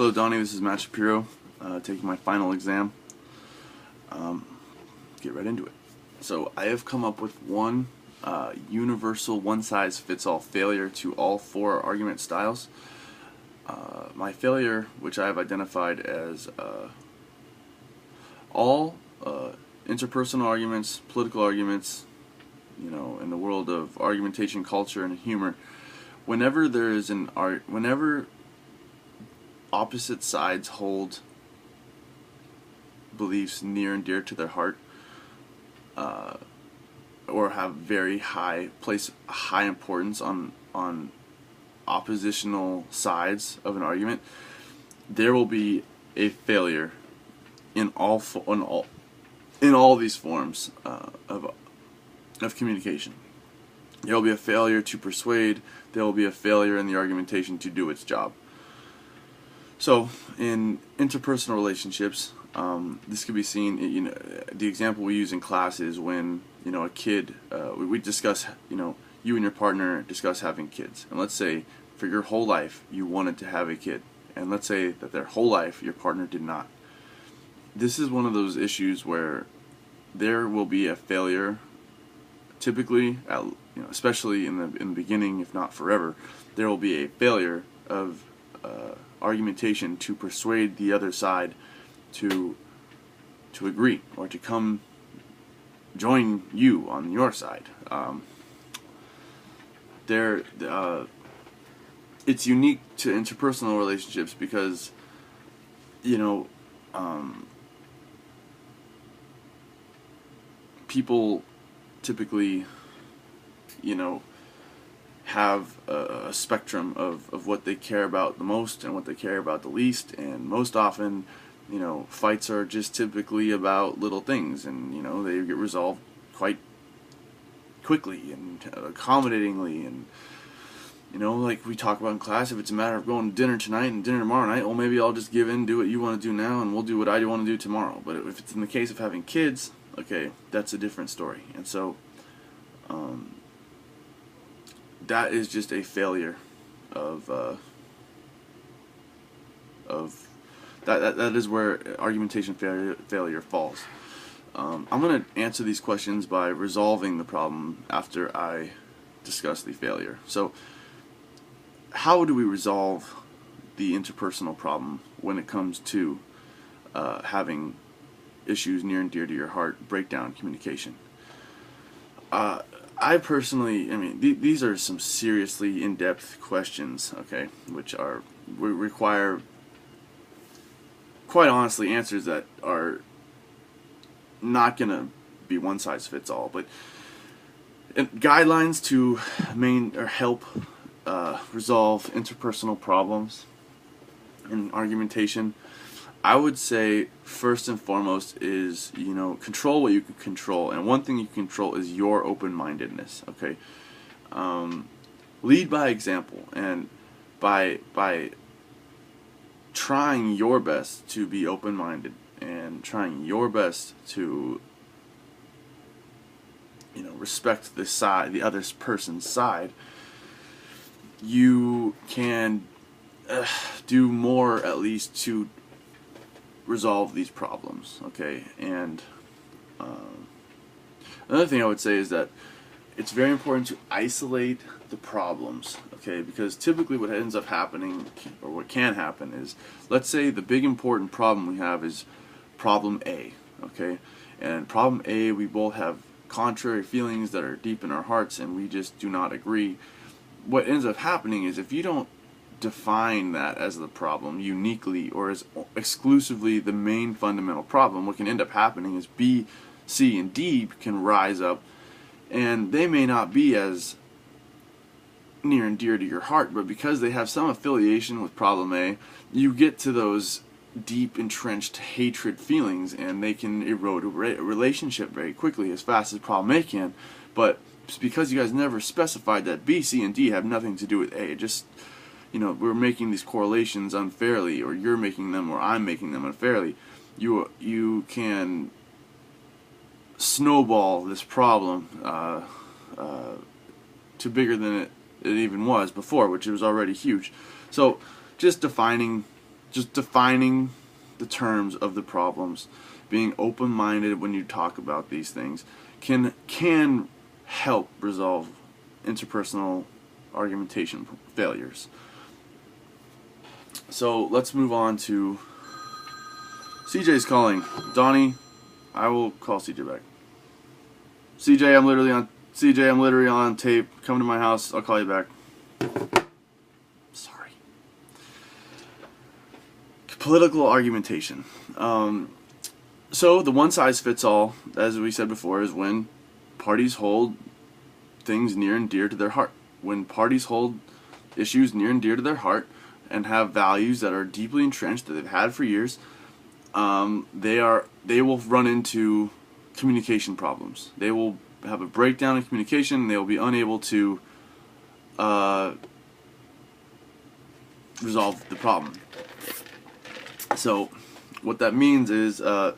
Hello Donnie, this is Matt Shapiro, taking my final exam. Get right into it. So I have come up with one universal one-size-fits-all failure to all four argument styles. My failure, which I have identified as all interpersonal arguments, political arguments, in the world of argumentation, culture, and humor, whenever there is whenever opposite sides hold beliefs near and dear to their heart, or have very high importance on oppositional sides of an argument, there will be a failure in all these forms of communication. There will be a failure to persuade. There will be a failure in the argumentation to do its job. So, in interpersonal relationships, this could be seen. The example we use in class is when a kid. We discuss. You and your partner discuss having kids, and let's say for your whole life you wanted to have a kid, and let's say that their whole life your partner did not. This is one of those issues where there will be a failure. Typically, especially in the beginning, if not forever, there will be a failure of argumentation to persuade the other side to agree or to come join you on your side. It's unique to interpersonal relationships because people typically have a spectrum of what they care about the most and what they care about the least, and most often fights are just typically about little things, and they get resolved quite quickly and accommodatingly, and like we talk about in class, if it's a matter of going to dinner tonight and dinner tomorrow night, well, maybe I'll just give in, do what you want to do now, and we'll do what I want to do tomorrow. But if it's in the case of having kids, okay, that's a different story. And so that is just a failure of that is where argumentation failure falls. I'm going to answer these questions by resolving the problem after I discuss the failure. So, how do we resolve the interpersonal problem when it comes to having issues near and dear to your heart, breakdown communication? I personally, these are some seriously in-depth questions, okay, which require, quite honestly, answers that are not going to be one-size-fits-all, but guidelines to help resolve interpersonal problems in argumentation. I would say first and foremost is control what you can control, and one thing you can control is your open-mindedness. Okay, lead by example, and by trying your best to be open-minded and trying your best to respect the other person's side, you can do more, at least, to resolve these problems. Okay, and another thing I would say is that it's very important to isolate the problems, okay, because typically what ends up happening, or what can happen, is, let's say the big important problem we have is problem A, okay, and problem A, we both have contrary feelings that are deep in our hearts and we just do not agree. What ends up happening is, if you don't define that as the problem uniquely or as exclusively the main fundamental problem, what can end up happening is B, C, and D can rise up, and they may not be as near and dear to your heart, but because they have some affiliation with problem A, you get to those deep entrenched hatred feelings, and they can erode a relationship very quickly, as fast as problem A can. But it's because you guys never specified that B, C, and D have nothing to do with A. Just we're making these correlations unfairly, or you're making them, or I'm making them unfairly. You can snowball this problem to bigger than it even was before, which was already huge. So just defining just defining the terms of the problems, being open-minded when you talk about these things, can help resolve interpersonal argumentation failures. So let's move on to CJ's calling. Donnie, I will call CJ back. CJ, I'm literally on tape. Come to my house. I'll call you back. Sorry. Political argumentation. So the one-size-fits-all, as we said before, is when parties hold things near and dear to their heart. When parties hold issues near and dear to their heart and have values that are deeply entrenched that they've had for years, they will run into communication problems. They will have a breakdown in communication. They will be unable to resolve the problem. So what that means is that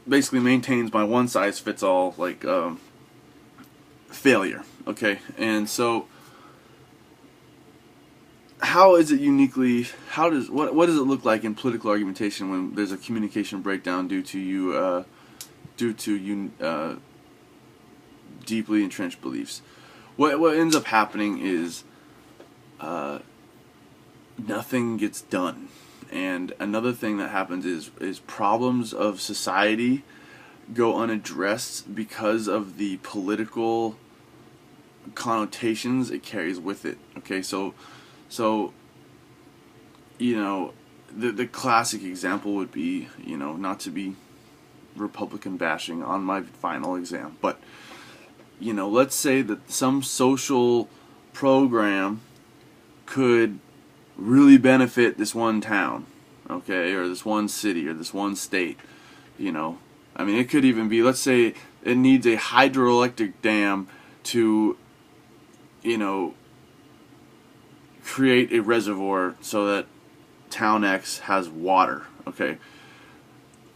basically maintains my one-size-fits-all failure. Okay, and so how is it uniquely? What does it look like in political argumentation when there's a communication breakdown due to deeply entrenched beliefs? What ends up happening is nothing gets done. And another thing that happens is problems of society go unaddressed because of the political connotations it carries with it. Okay, so the classic example would be, not to be Republican bashing on my final exam, but let's say that some social program could really benefit this one town, okay, or this one city, or this one state. I mean, it could even be, let's say it needs a hydroelectric dam to, create a reservoir so that town X has water, okay.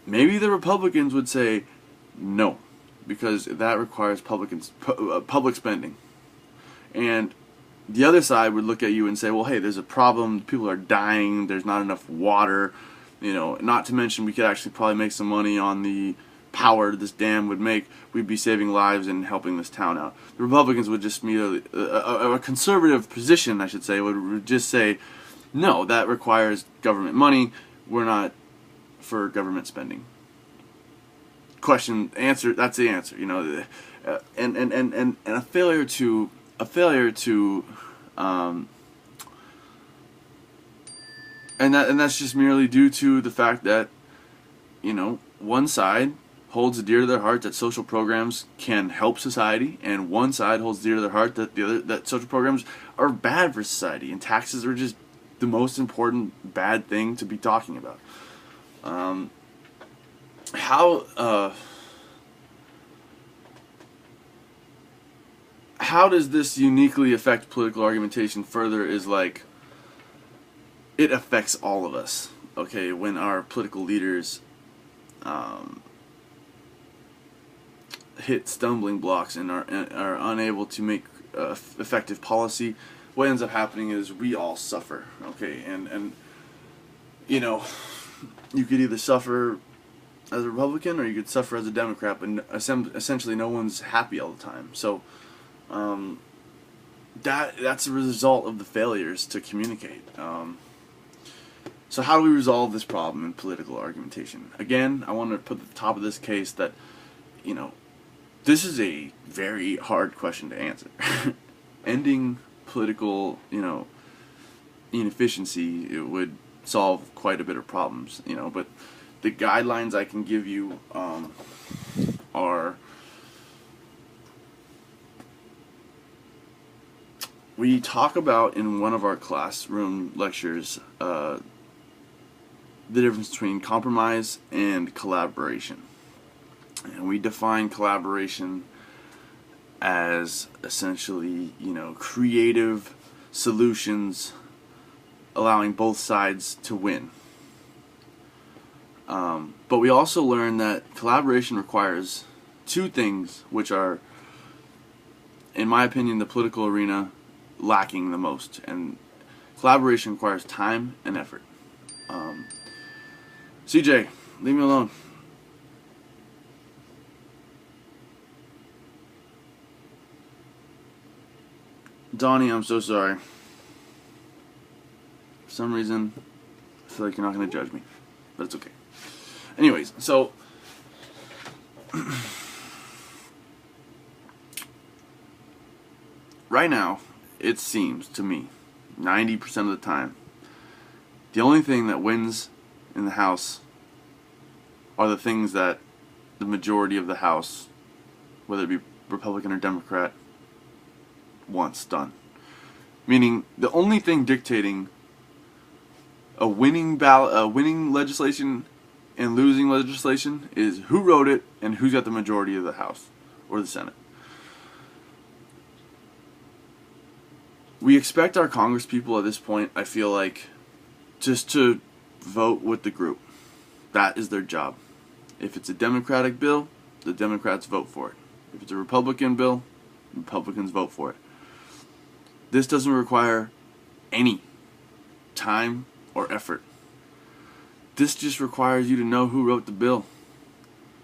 Maybe the Republicans would say no, because that requires public spending. And the other side would look at you and say, well, hey, there's a problem, people are dying, there's not enough water, not to mention we could actually probably make some money on the power this dam would make. We'd be saving lives and helping this town out. The Republicans would just merely, a conservative position, I should say, would just say, no, that requires government money, we're not for government spending. Question, answer, that's the answer, and a failure to and that's just merely due to the fact that one side holds dear to their heart that social programs can help society, and one side holds dear to their heart that social programs are bad for society, and taxes are just the most important bad thing to be talking about. How does this uniquely affect political argumentation further is it affects all of us, okay, when our political leaders hit stumbling blocks and are unable to make effective policy. What ends up happening is we all suffer, okay, and you could either suffer as a Republican or you could suffer as a Democrat, but essentially no one's happy all the time. So that's a result of the failures to communicate. So how do we resolve this problem in political argumentation? Again, I want to put at the top of this case that, this is a very hard question to answer. Ending political, inefficiency, it would solve quite a bit of problems, but the guidelines I can give you are, we talk about in one of our classroom lectures the difference between compromise and collaboration. And we define collaboration as essentially, creative solutions allowing both sides to win. But we also learn that collaboration requires two things which are, in my opinion, the political arena lacking the most. And Collaboration requires time and effort. CJ, leave me alone. Donnie, I'm so sorry. For some reason, I feel like you're not going to judge me. But it's okay. Anyways, so right now, it seems to me, 90% of the time, the only thing that wins in the House are the things that the majority of the House, whether it be Republican or Democrat, wants done. Meaning, the only thing dictating a winning legislation and losing legislation is who wrote it and who's got the majority of the House or the Senate. We expect our Congress people at this point, I feel like, just to vote with the group. That is their job. If it's a Democratic bill, the Democrats vote for it. If it's a Republican bill, Republicans vote for it. This doesn't require any time or effort. This just requires you to know who wrote the bill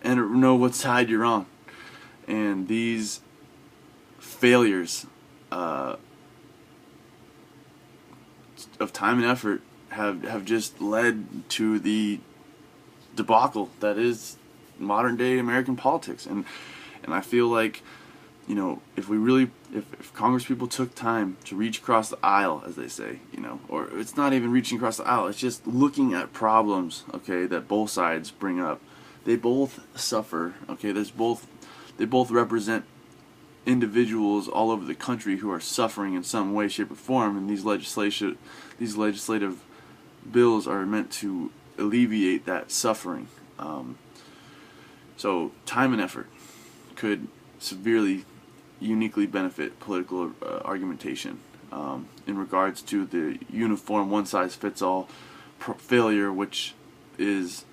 and know what side you're on. And these failures of time and effort have just led to the debacle that is modern day American politics. And I feel like, you know, if Congress people took time to reach across the aisle, as they say, you know, or it's not even reaching across the aisle, it's just looking at problems, okay, that both sides bring up. They both suffer, okay, they both represent individuals all over the country who are suffering in some way, shape, or form, and these legislative bills are meant to alleviate that suffering. So time and effort could severely, uniquely benefit political argumentation in regards to the uniform, one-size-fits-all failure, which is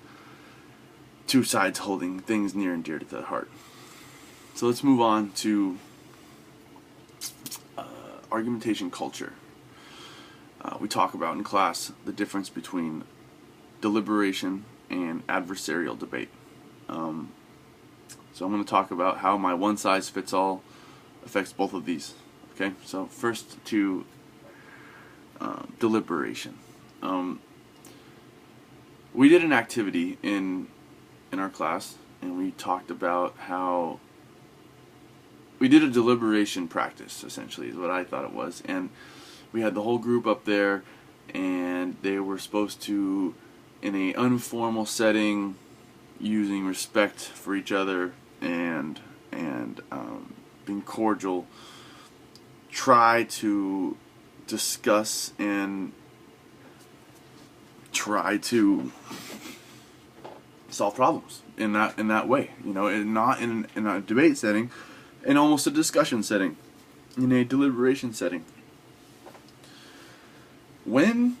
two sides holding things near and dear to the heart. So let's move on to argumentation culture. We talk about in class the difference between deliberation and adversarial debate. So I'm going to talk about how my one-size-fits-all affects both of these. Okay, so first to deliberation. We did an activity in our class, and we talked about how we did a deliberation practice, essentially, is what I thought it was. And we had the whole group up there, and they were supposed to, in an informal setting, using respect for each other and being cordial, try to discuss and try to solve problems in that way, you know, and not in a debate setting, in almost a discussion setting, in a deliberation setting. When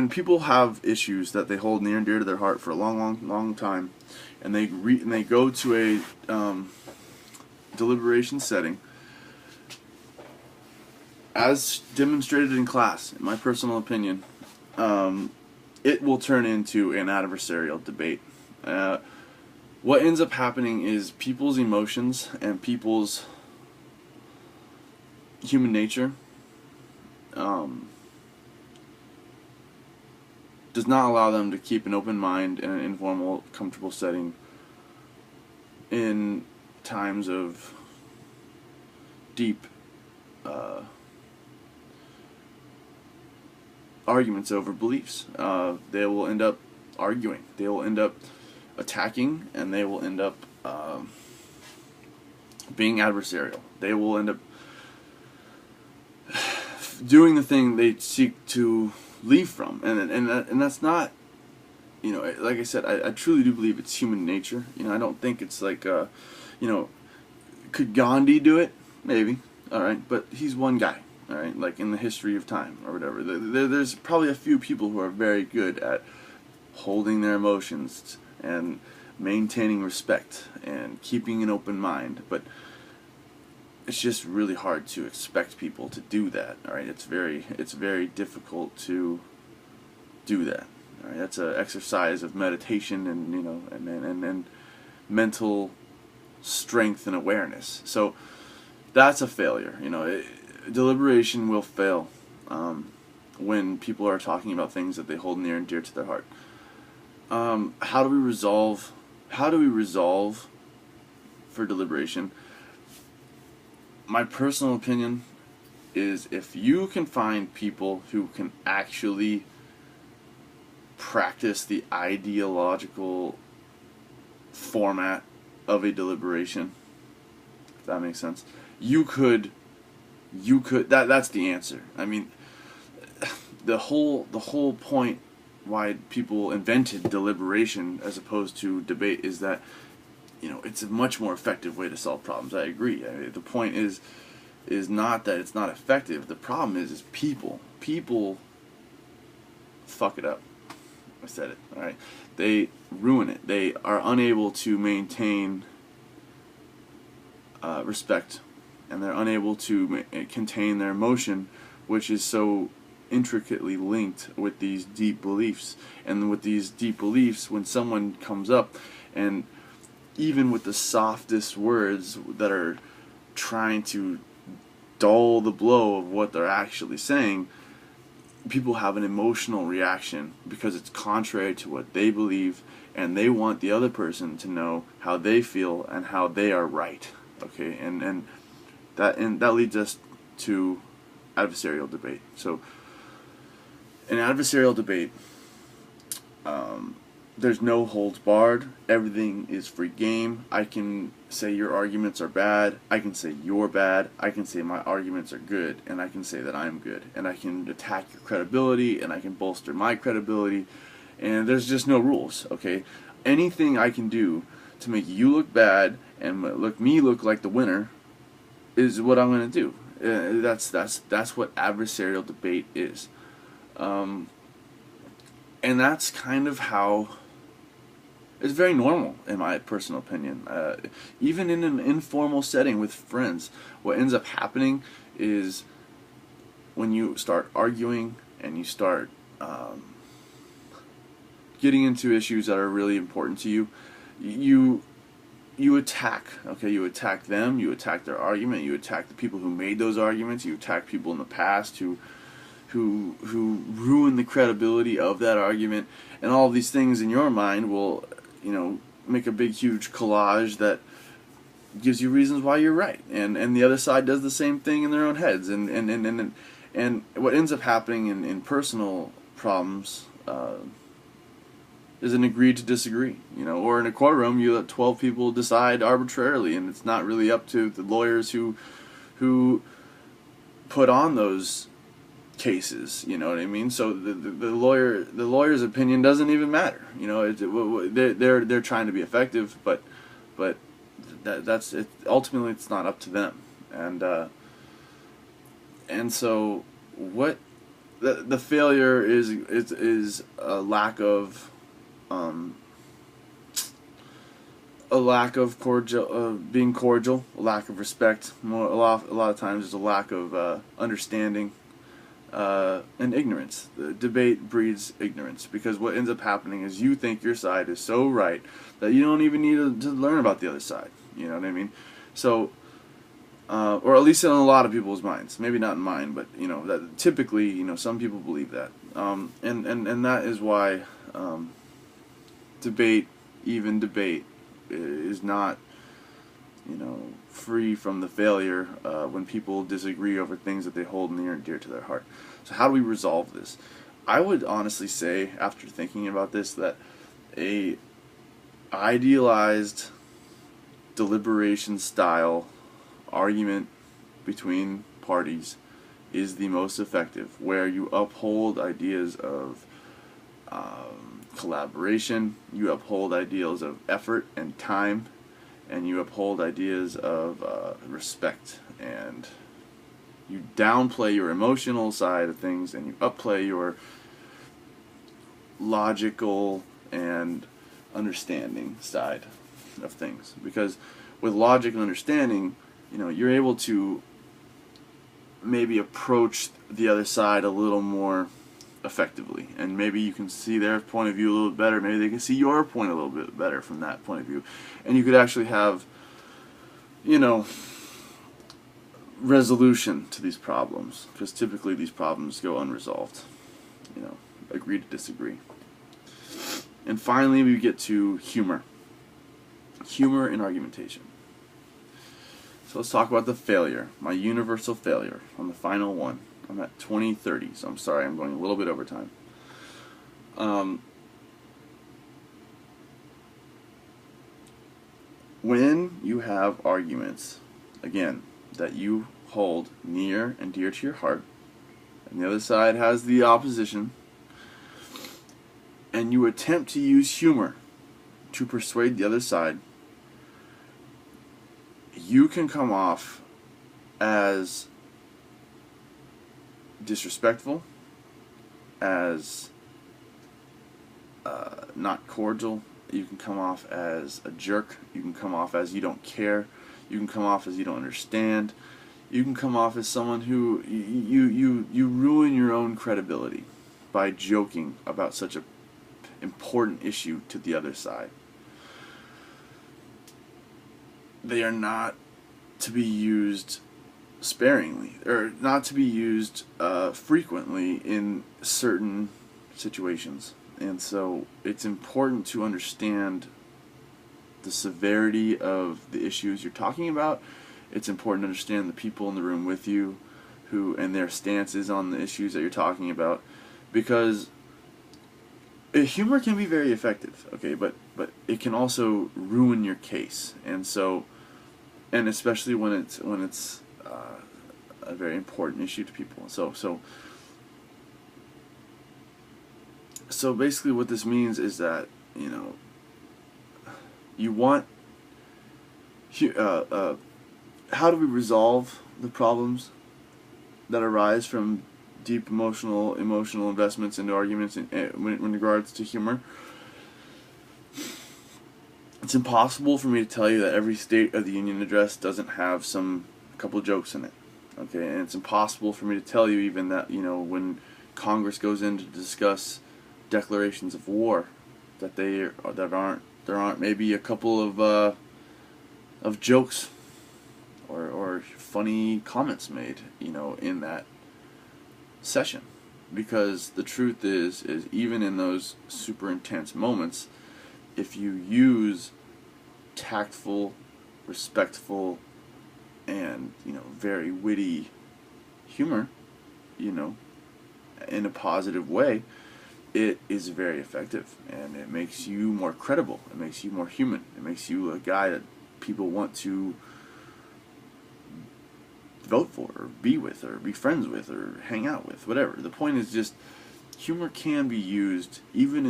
people have issues that they hold near and dear to their heart for a long time, and they go to a deliberation setting, as demonstrated in class, in my personal opinion, it will turn into an adversarial debate. What ends up happening is people's emotions and people's human nature does not allow them to keep an open mind in an informal, comfortable setting in times of deep arguments over beliefs. They will end up arguing. They will end up attacking, and they will end up being adversarial. They will end up doing the thing they seek to leave from, and that's not, you know, like I said, I truly do believe it's human nature. You know, I don't think it's like, you know, could Gandhi do it? Maybe. All right, but he's one guy. All right, like in the history of time or whatever. There's probably a few people who are very good at holding their emotions and maintaining respect and keeping an open mind, but it's just really hard to expect people to do that. All right, it's very difficult to do that. All right, that's an exercise of meditation and and mental strength and awareness. So that's a failure. Deliberation will fail when people are talking about things that they hold near and dear to their heart. How do we resolve for deliberation? My personal opinion is, if you can find people who can actually practice the ideological format of a deliberation, if that makes sense, that's the answer. I mean, the whole point why people invented deliberation as opposed to debate is that it's a much more effective way to solve problems. I agree. The point is not that it's not effective. The problem is people fuck it up. I said it. All right. They ruin it. They are unable to maintain respect, and they're unable to contain their emotion, which is so intricately linked with these deep beliefs. And with these deep beliefs, when someone comes up, and even with the softest words that are trying to dull the blow of what they're actually saying, people have an emotional reaction because it's contrary to what they believe, and they want the other person to know how they feel and how they are right. Okay, and that leads us to adversarial debate. So in adversarial debate, there's no holds barred. Everything is free game. I can say your arguments are bad. I can say you're bad. I can say my arguments are good, and I can say that I'm good. And I can attack your credibility, and I can bolster my credibility. And there's just no rules, okay? Anything I can do to make you look bad and me look like the winner is what I'm going to do. That's what adversarial debate is. And that's kind of how it's very normal, in my personal opinion. Even in an informal setting with friends, what ends up happening is when you start arguing and you start getting into issues that are really important to you, you attack. Okay, you attack them. You attack their argument. You attack the people who made those arguments. You attack people in the past who ruin the credibility of that argument, and all of these things in your mind will make a big huge collage that gives you reasons why you're right, and the other side does the same thing in their own heads, and what ends up happening in personal problems is an agree to disagree, or in a courtroom you let 12 people decide arbitrarily, and it's not really up to the lawyers who put on those cases, you know what I mean? So the lawyer's opinion doesn't even matter. They're trying to be effective, but that's it. Ultimately, it's not up to them, and so what the failure is a lack of being cordial, a lack of respect. A lot of times, there's a lack of understanding. And ignorance. The debate breeds ignorance, because what ends up happening is you think your side is so right that you don't even need to learn about the other side. You know what I mean? So, or at least in a lot of people's minds. Maybe not in mine, but that typically, some people believe that. And that is why debate is not free from the failure when people disagree over things that they hold near and dear to their heart. So how do we resolve this? I would honestly say, after thinking about this, that a idealized deliberation style argument between parties is the most effective, where you uphold ideas of collaboration, you uphold ideals of effort and time, and you uphold ideas of respect, and you downplay your emotional side of things, and you upplay your logical and understanding side of things. Because with logic and understanding, you're able to maybe approach the other side a little more effectively, and maybe you can see their point of view a little bit better, maybe they can see your point a little bit better from that point of view, and you could actually have, resolution to these problems, because typically these problems go unresolved. Agree to disagree. And finally we get to humor in argumentation. So let's talk about the failure, my universal failure on the final one. I'm at 20:30, so I'm sorry, I'm going a little bit over time. When you have arguments, again, that you hold near and dear to your heart, and the other side has the opposition, and you attempt to use humor to persuade the other side, you can come off as disrespectful, as not cordial. You can come off as a jerk. You can come off as you don't care. You can come off as you don't understand. You can come off as someone who you ruin your own credibility by joking about such a important issue to the other side. They are not to be used sparingly, or not to be used frequently in certain situations. And so it's important to understand the severity of the issues you're talking about. It's important to understand the people in the room with you and their stances on the issues that you're talking about, because humor can be very effective, okay, but it can also ruin your case. And so, and especially when it's a very important issue to people. So basically what this means is that, you want, how do we resolve the problems that arise from deep emotional investments into arguments in regards to humor? It's impossible for me to tell you that every State of the Union address doesn't have a couple jokes in it, okay? And it's impossible for me to tell you even that, when Congress goes in to discuss declarations of war, that there aren't maybe a couple of jokes or funny comments made, in that session. Because the truth is even in those super intense moments, if you use tactful, respectful, and very witty humor, in a positive way, it is very effective, and it makes you more credible. It makes you more human. It makes you a guy that people want to vote for, or be with, or be friends with, or hang out with, whatever. The point is just, humor can be used even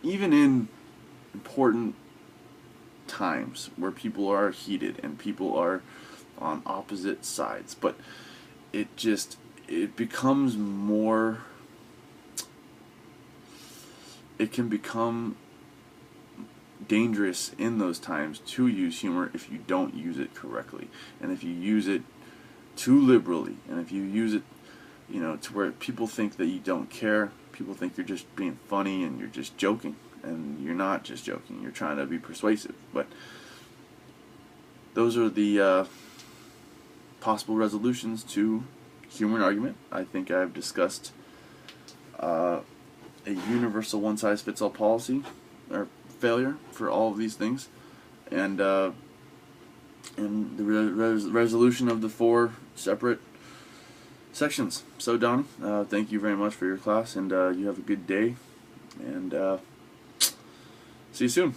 in important times where people are heated and people are on opposite sides, but it becomes more, it can become dangerous in those times to use humor if you don't use it correctly, and if you use it too liberally, and if you use it to where people think that you don't care. People think you're just being funny and you're just joking, and you're not just joking, you're trying to be persuasive. But those are the possible resolutions to humor and argument. I think I've discussed a universal one-size-fits-all policy or failure for all of these things, and the resolution of the 4 separate sections. So Donnie, thank you very much for your class, and you have a good day, and see you soon.